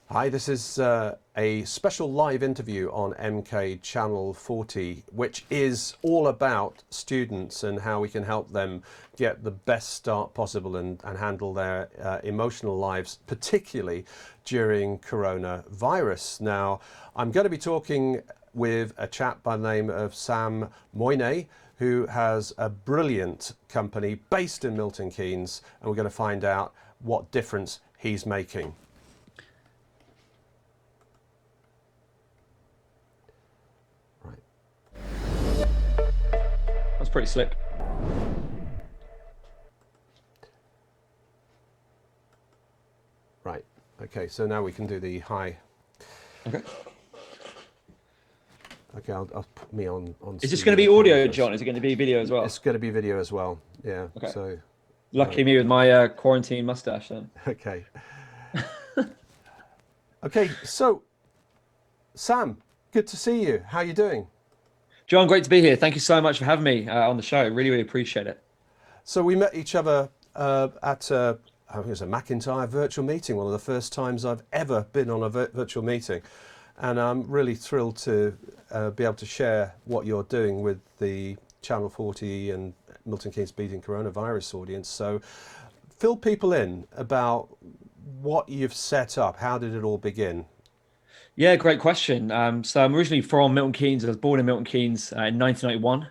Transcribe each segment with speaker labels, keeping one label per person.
Speaker 1: Hi, this is a special live interview on MK Channel 40, which is all about students and how we can help them get the best start possible and handle their emotional lives, particularly during coronavirus. Now, I'm going to be talking with a chap by the name of Sam Moinet, who has a brilliant company based in Milton Keynes, and we're going to find out what difference he's making. Right.
Speaker 2: That's pretty slick.
Speaker 1: Right. Okay. So now we can do the hi.
Speaker 2: Okay.
Speaker 1: Okay. I'll put me on
Speaker 2: Is this going to
Speaker 1: studio
Speaker 2: be
Speaker 1: camera
Speaker 2: audio,
Speaker 1: first.
Speaker 2: John? Is it going to be video as well?
Speaker 1: It's going to be video as well. Yeah.
Speaker 2: Okay.
Speaker 1: So.
Speaker 2: Lucky me with my quarantine mustache then.
Speaker 1: Okay. Okay. So, Sam, good to see you. How are you doing?
Speaker 2: John, great to be here. Thank you so much for having me on the show. Really, really appreciate it.
Speaker 1: So we met each other at I think it was a McIntyre virtual meeting. One of the first times I've ever been on a virtual meeting, and I'm really thrilled to be able to share what you're doing with the Channel 40 and Milton Keynes Beating Coronavirus audience. So fill people in about what you've set up. How did it all begin?
Speaker 2: Yeah, great question. So I'm originally from Milton Keynes. I was born in Milton Keynes in 1991.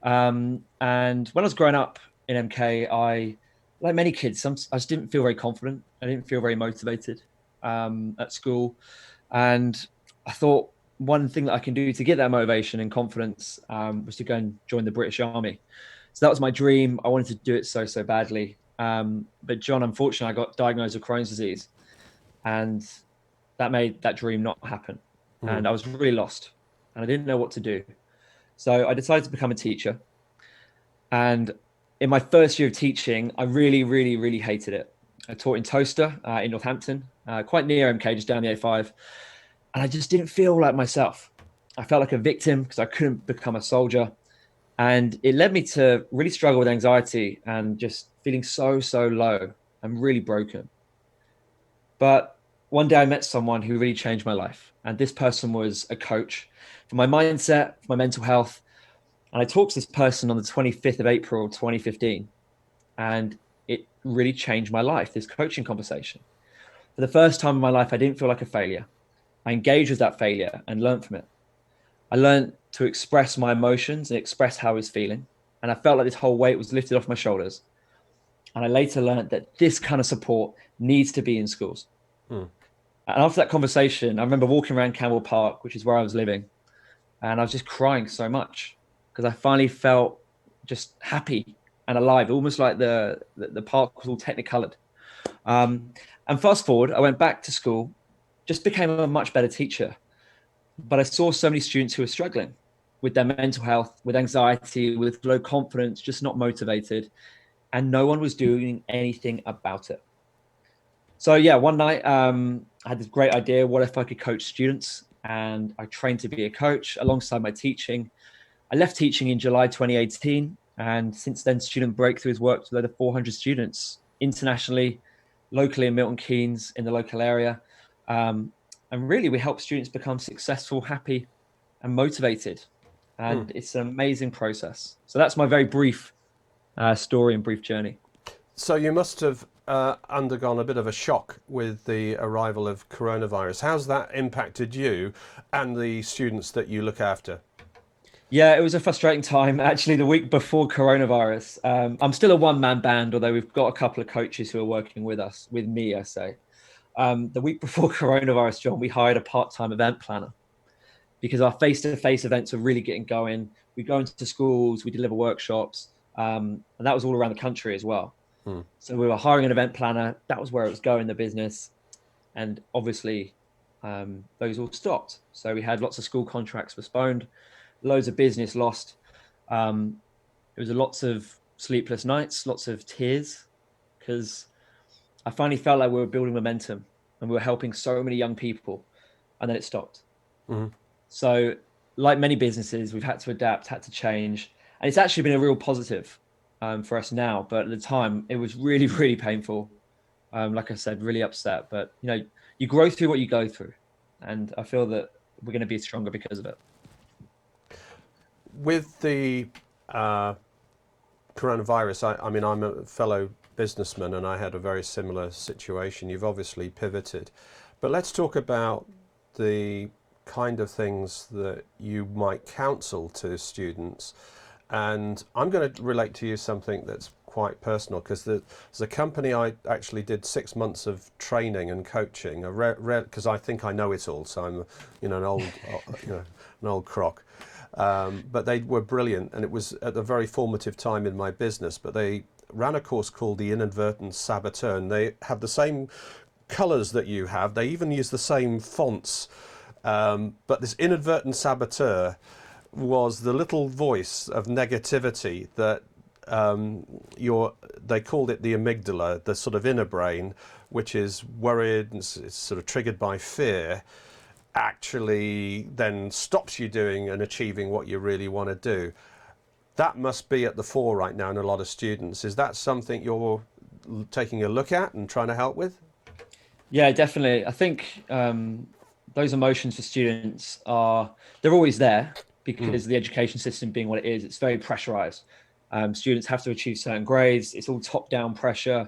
Speaker 2: And when I was growing up in MK, like many kids, I just didn't feel very confident. I didn't feel very motivated at school. And I thought one thing that I can do to get that motivation and confidence was to go and join the British Army. So that was my dream. I wanted to do it so badly. But John, unfortunately, I got diagnosed with Crohn's disease, and that made that dream not happen.
Speaker 1: Mm.
Speaker 2: And I was really lost, and I didn't know what to do. So I decided to become a teacher. And in my first year of teaching, I really hated it. I taught in Toaster in Northampton, quite near MK, just down the A5. And I just didn't feel like myself. I felt like a victim because I couldn't become a soldier. And it led me to really struggle with anxiety and just feeling so low and really broken. But one day I met someone who really changed my life. And this person was a coach for my mindset, for my mental health. And I talked to this person on the 25th of April, 2015. And it really changed my life, this coaching conversation. For the first time in my life, I didn't feel like a failure. I engaged with that failure and learned from it. I learned to express my emotions and express how I was feeling. And I felt like this whole weight was lifted off my shoulders. And I later learned that this kind of support needs to be in schools.
Speaker 1: Mm.
Speaker 2: And after that conversation, I remember walking around Campbell Park, which is where I was living, and I was just crying so much because I finally felt just happy and alive, almost like the park was all technicolored. And fast forward, I went back to school, just became a much better teacher. But I saw so many students who were struggling with their mental health, with anxiety, with low confidence, just not motivated, and no one was doing anything about it. So yeah, one night I had this great idea. What if I could coach students? And I trained to be a coach alongside my teaching. I left teaching in July 2018, and since then, Student Breakthrough has worked with over 400 students internationally, locally in Milton Keynes, in the local area. Um, and really, we help students become successful, happy, and motivated.
Speaker 1: Mm.
Speaker 2: And it's an amazing process. So that's my very brief story and brief journey.
Speaker 1: So you must have undergone a bit of a shock with the arrival of coronavirus. How's that impacted you and the students that you look after?
Speaker 2: Yeah, it was a frustrating time. Actually, the week before coronavirus, I'm still a one-man band, although we've got a couple of coaches who are working with us, with me, I say. The week before coronavirus, John, we hired a part-time event planner because our face-to-face events are really getting going. We go into schools, we deliver workshops, and that was all around the country as well.
Speaker 1: Mm.
Speaker 2: So we were hiring an event planner. That was where it was going, the business. And obviously, those all stopped. So we had lots of school contracts postponed, loads of business lost. It was lots of sleepless nights, lots of tears, because I finally felt like we were building momentum and we were helping so many young people, and then it stopped.
Speaker 1: Mm.
Speaker 2: So, like many businesses, we've had to adapt, had to change, and it's actually been a real positive for us now. But at the time, it was really, really painful. Like I said, really upset. But you grow through what you go through, and I feel that we're going to be stronger because of it.
Speaker 1: With the coronavirus, I mean, I'm a fellow businessman and I had a very similar situation. You've obviously pivoted, but let's talk about the kind of things that you might counsel to students. And I'm going to relate to you something that's quite personal, because there's a company I actually did 6 months of training and coaching, because I think I know it all. So I'm, an old, an old croc. But they were brilliant, and it was at a very formative time in my business. But they ran a course called the Inadvertent Saboteur, and they have the same colours that you have. They even use the same fonts. But this inadvertent saboteur was the little voice of negativity that they called it the amygdala, the sort of inner brain, which is worried and it's sort of triggered by fear, actually then stops you doing and achieving what you really want to do. That must be at the fore right now in a lot of students. Is that something you're taking a look at and trying to help with?
Speaker 2: Yeah, definitely. I think those emotions for students they're always there, because the education system being what it is, it's very pressurized. Students have to achieve certain grades. It's all top-down pressure.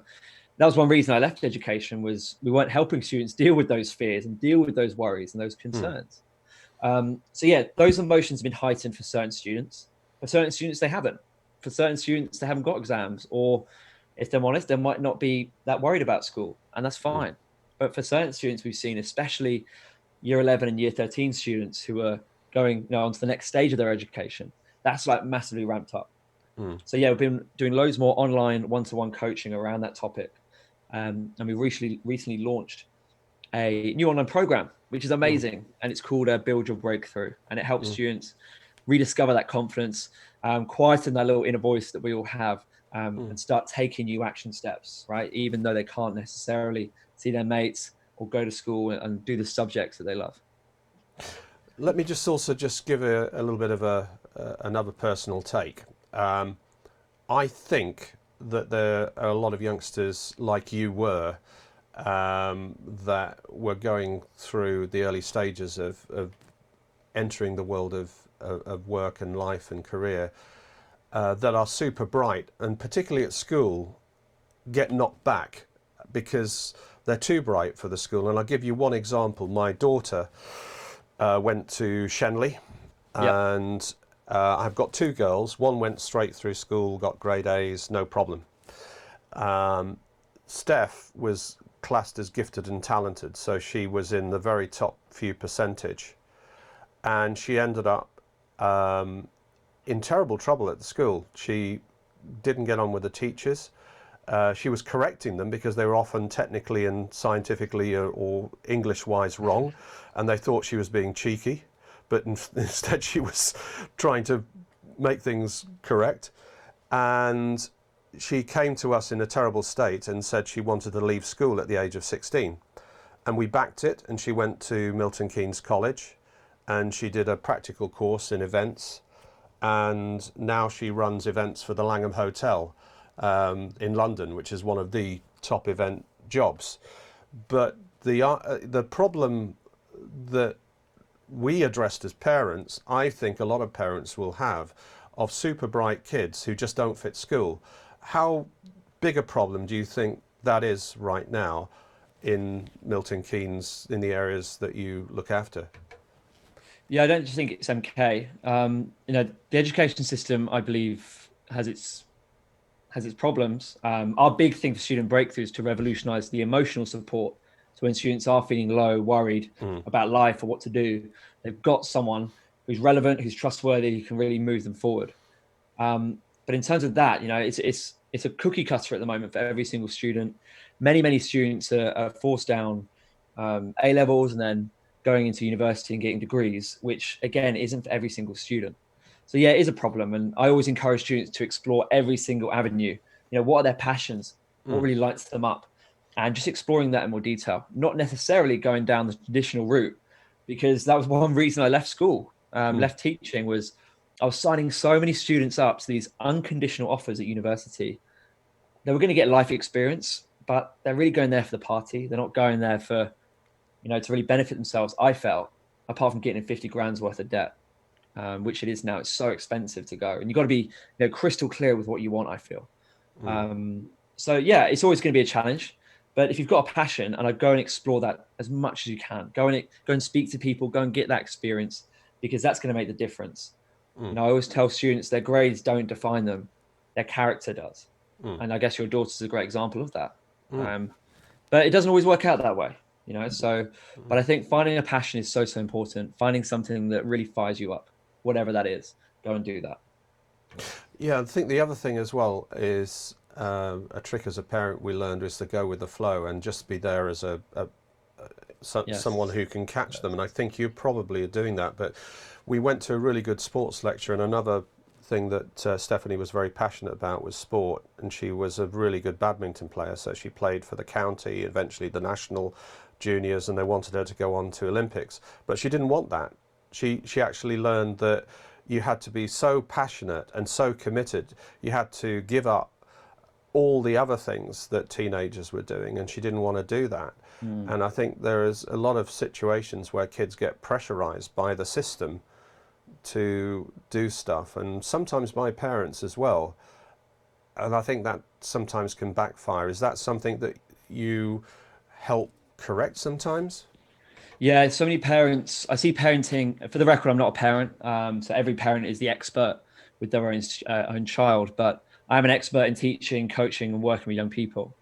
Speaker 2: That was one reason I left education, was we weren't helping students deal with those fears and deal with those worries and those concerns. So yeah, those emotions have been heightened for certain students. For certain students, they haven't. For certain students, they haven't got exams, or if they're honest, they might not be that worried about school, and that's fine. But for certain students, we've seen, especially year 11 and year 13 students who are going on to the next stage of their education, that's like massively ramped up. So yeah, we've been doing loads more online one-to-one coaching around that topic. And we recently launched a new online program, which is amazing. And it's called Build Your Breakthrough. And it helps students rediscover that confidence, quieten that little inner voice that we all have, and start taking new action steps, right? Even though they can't necessarily see their mates or go to school and do the subjects that they love.
Speaker 1: Let me just give a little bit of another personal take. I think that there are a lot of youngsters like you were, that were going through the early stages of entering the world of work and life and career, that are super bright, and particularly at school get knocked back because they're too bright for the school. And I'll give you one example. My daughter went to Shenley, and I've got two girls. One went straight through school, got grade A's, no problem. Steph was classed as gifted and talented, so she was in the very top few percentage, and she ended up in terrible trouble at the school. She didn't get on with the teachers. She was correcting them because they were often technically and scientifically or English-wise wrong, and they thought she was being cheeky, but instead she was trying to make things correct. And she came to us in a terrible state and said she wanted to leave school at the age of 16. And we backed it, and she went to Milton Keynes College, and she did a practical course in events, and now she runs events for the Langham Hotel in London, which is one of the top event jobs. But the problem that we addressed as parents, I think a lot of parents will have, of super bright kids who just don't fit school. How big a problem do you think that is right now in Milton Keynes, in the areas that you look after?
Speaker 2: Yeah, I don't just think it's MK. The education system, I believe, has its problems. Our big thing for student breakthrough is to revolutionize the emotional support. So when students are feeling low, worried about life or what to do, they've got someone who's relevant, who's trustworthy, who can really move them forward. But in terms of that, it's a cookie cutter at the moment for every single student. Many students are forced down A levels and then going into university and getting degrees, which again isn't for every single student. So yeah, it is a problem, and I always encourage students to explore every single avenue. What are their passions? What really lights them up? And just exploring that in more detail, not necessarily going down the traditional route, because that was one reason I left school, left teaching, was I was signing so many students up to these unconditional offers at university. They were going to get life experience, but they're really going there for the party. They're not going there for, to really benefit themselves. I felt, apart from getting in 50 grand's worth of debt, which it is now. It's so expensive to go, and you've got to be, crystal clear with what you want, I feel. So yeah, it's always going to be a challenge, but if you've got a passion, and I go and explore that as much as you can, go and speak to people, go and get that experience, because that's going to make the difference. I always tell students their grades don't define them, their character does. And I guess your daughter's a great example of that. But it doesn't always work out that way, so, but I think finding a passion is so important. Finding something that really fires you up, whatever that is, go and do that.
Speaker 1: Yeah, I think the other thing as well is a trick as a parent we learned is to go with the flow and just be there as someone who can catch them. And I think you probably are doing that. But we went to a really good sports lecture, and another thing that Stephanie was very passionate about was sport, and she was a really good badminton player. So she played for the county, eventually the national juniors, and they wanted her to go on to Olympics. But she didn't want that. She actually learned that you had to be so passionate and so committed, you had to give up all the other things that teenagers were doing, and she didn't want to do that. And I think there is a lot of situations where kids get pressurized by the system to do stuff, and sometimes by parents as well. And I think that sometimes can backfire. Is that something that you help correct sometimes?
Speaker 2: Yeah, so many parents, I see parenting, for the record, I'm not a parent. So every parent is the expert with their own child, but I'm an expert in teaching, coaching, and working with young people.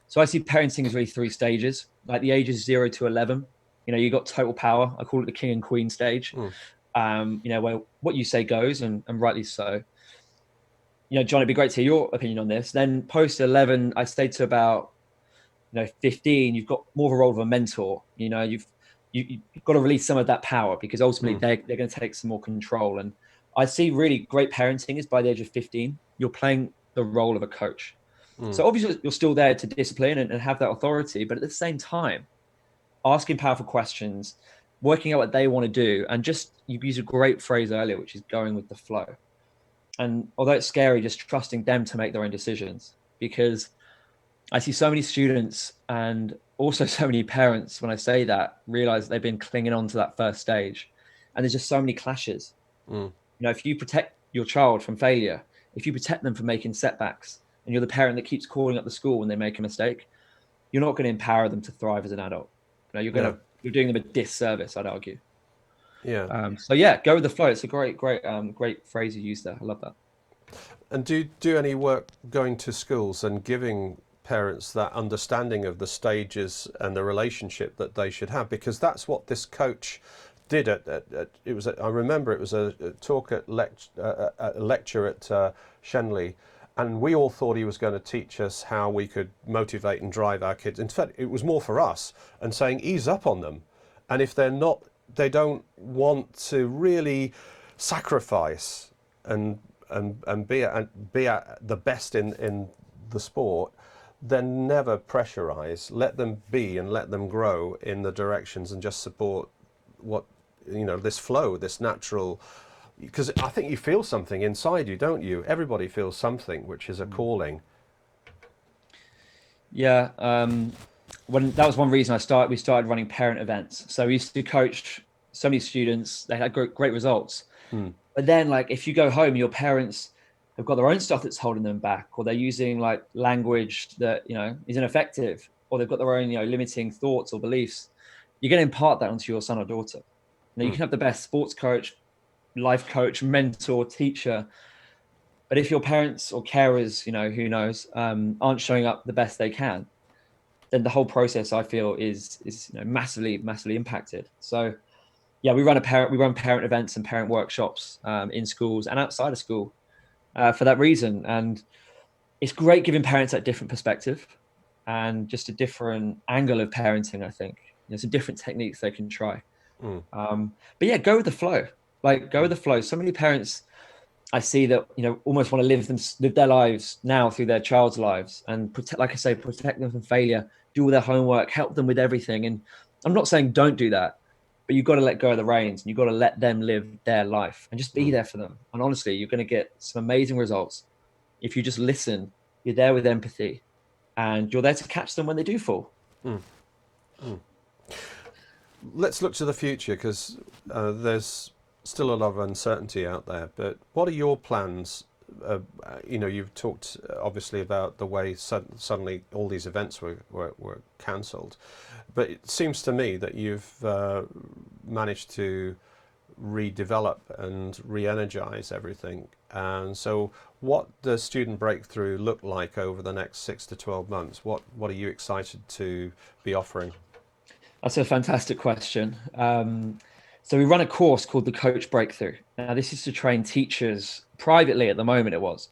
Speaker 2: So I see parenting as really 3 stages, like the ages 0 to 11. You got total power. I call it the king and queen stage. Where what you say goes, and rightly so. John, it'd be great to hear your opinion on this. Then post 11, I stayed to about 15. You've got more of a role of a mentor. You've got to release some of that power, because ultimately they're going to take some more control. And I see really great parenting is by the age of 15, you're playing the role of a coach. So obviously you're still there to discipline and have that authority, but at the same time, asking powerful questions, working out what they want to do, and you used a great phrase earlier, which is going with the flow. And although it's scary, just trusting them to make their own decisions, because I see so many students and also so many parents, when I say that, realize they've been clinging on to that first stage, and there's just so many clashes. If you protect your child from failure, if you protect them from making setbacks, and you're the parent that keeps calling up the school when they make a mistake, you're not going to empower them to thrive as an adult. You're doing them a disservice, I'd argue. So yeah, go with the flow. It's a great phrase you used there. I love that.
Speaker 1: And do you do any work going to schools and giving parents that understanding of the stages and the relationship that they should have? Because that's what this coach did I remember it was a talk at a lecture at Shenley, and we all thought he was going to teach us how we could motivate and drive our kids. In fact, it was more for us, and saying ease up on them, and if they don't want to really sacrifice and be at the best in the sport, then never pressurize. Let them be and let them grow in the directions, and just support what this flow, this natural. Because I think you feel something inside you, don't you? Everybody feels something, which is a calling.
Speaker 2: Yeah, when that was one reason we started running parent events. So we used to coach so many students; they had great results. But then, if you go home, your parents have got their own stuff that's holding them back, or they're using language that is ineffective, or they've got their own limiting thoughts or beliefs. You're going to impart that onto your son or daughter. You can have the best sports coach, life coach, mentor, teacher, but if your parents or carers, who knows, aren't showing up the best they can, then the whole process, I feel, is massively impacted. So yeah, we run parent events and parent workshops in schools and outside of school for that reason. And it's great giving parents that different perspective and just a different angle of parenting. I think some different techniques they can try. But yeah, go with the flow. Go with the flow. So many parents I see that almost want to live their lives now through their child's lives, and protect them from failure, do all their homework, help them with everything. And I'm not saying don't do that, but you've got to let go of the reins, and you've got to let them live their life and just be there for them. And honestly, you're going to get some amazing results if you just listen. You're there with empathy, and you're there to catch them when they do fall.
Speaker 1: Let's look to the future, because there's still a lot of uncertainty out there. But what are your plans? You've talked obviously about the way suddenly all these events were cancelled, but it seems to me that you've managed to redevelop and re-energize everything. And so what does Student Breakthrough look like over the next 6 to 12 months? What are you excited to be offering?
Speaker 2: That's a fantastic question. So we run a course called the Coach Breakthrough. Now, this is to train teachers privately at the moment, it was,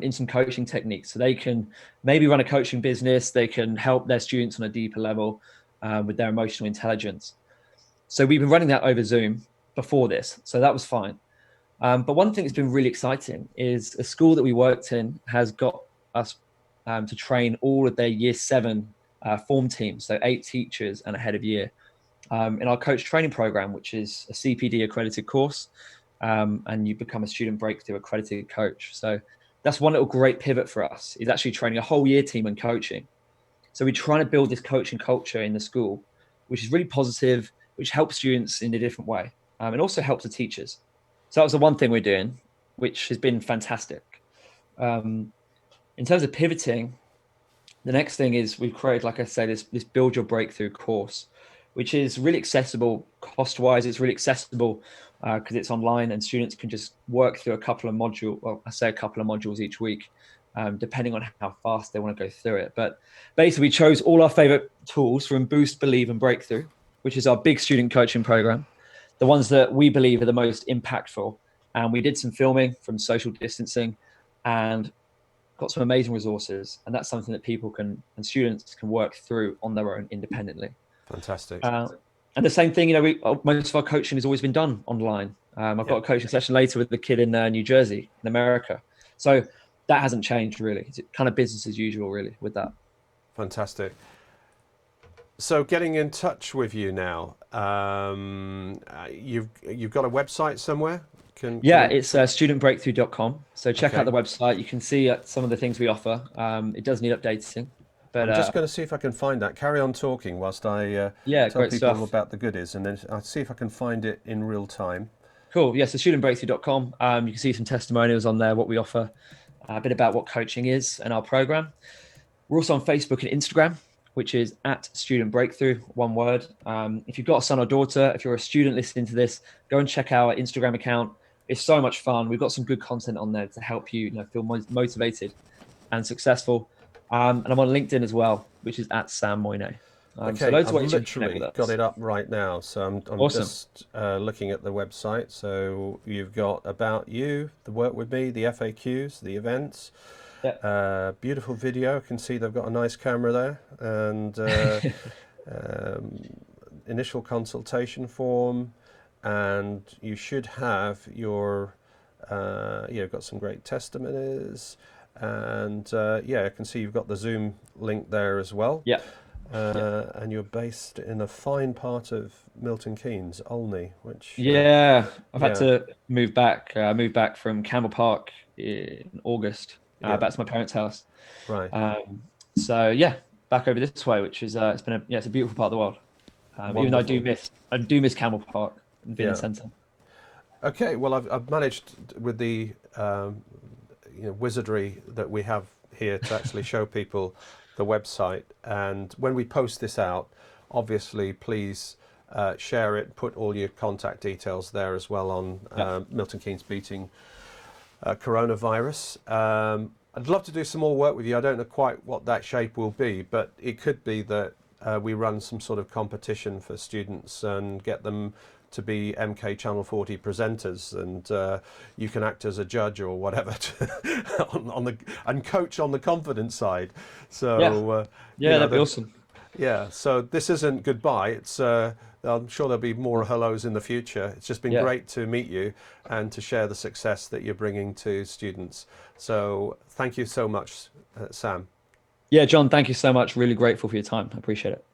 Speaker 2: in some coaching techniques. So they can maybe run a coaching business, they can help their students on a deeper level with their emotional intelligence. So we've been running that over Zoom before this, so that was fine. But one thing that's been really exciting is a school that we worked in has got us to train all of their year 7 form teams, so 8 teachers and a head of year, in our coach training program, which is a CPD accredited course, and you become a Student Breakthrough accredited coach. So that's one little great pivot for us, is actually training a whole year team and coaching. So we're trying to build this coaching culture in the school, which is really positive, which helps students in a different way, and also helps the teachers. So that was the one thing we're doing, which has been fantastic. In terms of pivoting, the next thing is we've created, like I say, this Build Your Breakthrough course, which is really accessible cost-wise. It's really accessible because it's online and students can just work through a couple of modules each week, depending on how fast they want to go through it. But basically, we chose all our favorite tools from Boost, Believe, and Breakthrough, which is our big student coaching program, the ones that we believe are the most impactful. And we did some filming from social distancing and got some amazing resources. And that's something that people and students can work through on their own independently.
Speaker 1: Fantastic.
Speaker 2: And the same thing, most of our coaching has always been done online. I've got a coaching session later with the kid in New Jersey, in America. So that hasn't changed really. It's kind of business as usual, really, with that.
Speaker 1: Fantastic. So getting in touch with you now, you've got a website somewhere?
Speaker 2: It's studentbreakthrough.com. So check out the website. You can see some of the things we offer. It does need updating. But
Speaker 1: I'm just going to see if I can find that. Carry on talking whilst I tell people about the goodies, and then I'll see if I can find it in real time.
Speaker 2: Cool. Yes, so studentbreakthrough.com. You can see some testimonials on there, what we offer, a bit about what coaching is and our program. We're also on Facebook and Instagram, which is at Student Breakthrough, one word. If you've got a son or daughter, if you're a student listening to this, go and check our Instagram account. It's so much fun. We've got some good content on there to help you, feel motivated and successful. And I'm on LinkedIn as well, which is at Sam Moinet.
Speaker 1: Okay, so I've literally got it up right now. So I'm awesome. Just looking at the website. So you've got About You, the Work With Me, the FAQs, the events. Yep. Beautiful video. I can see they've got a nice camera there. And initial consultation form. And you should have your, got some great testimonies. And I can see you've got the Zoom link there as well.
Speaker 2: Yeah.
Speaker 1: And you're based in a fine part of Milton Keynes, Olney, which...
Speaker 2: I've had to move back. I moved back from Campbell Park in August, back to my parents' house.
Speaker 1: Right.
Speaker 2: Back over this way, which is it's a beautiful part of the world. Even though I do miss Campbell Park and being in the centre. Okay,
Speaker 1: well, I've managed with the wizardry that we have here to actually show people the website, and when we post this out, obviously please share it, put all your contact details there as well on Milton Keynes Beating Coronavirus. I'd love to do some more work with you. I don't know quite what that shape will be, but it could be that we run some sort of competition for students and get them to be MK Channel 40 presenters, and you can act as a judge or whatever and coach on the confidence side. So
Speaker 2: that'd be awesome.
Speaker 1: Yeah, so this isn't goodbye. It's I'm sure there'll be more hellos in the future. It's just been great to meet you and to share the success that you're bringing to students. So thank you so much, Sam.
Speaker 2: Yeah, John, thank you so much. Really grateful for your time. I appreciate it.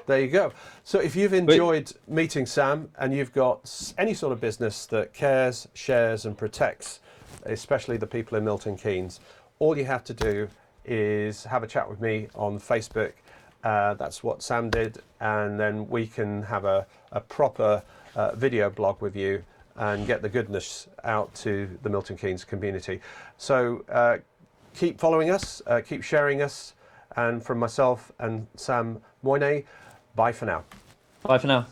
Speaker 1: There you go. So if you've enjoyed meeting Sam and you've got any sort of business that cares, shares and protects, especially the people in Milton Keynes, all you have to do is have a chat with me on Facebook. That's what Sam did, and then we can have a proper video blog with you and get the goodness out to the Milton Keynes community. So keep following us, keep sharing us, and from myself and Sam Moinet, bye for now.
Speaker 2: Bye for now.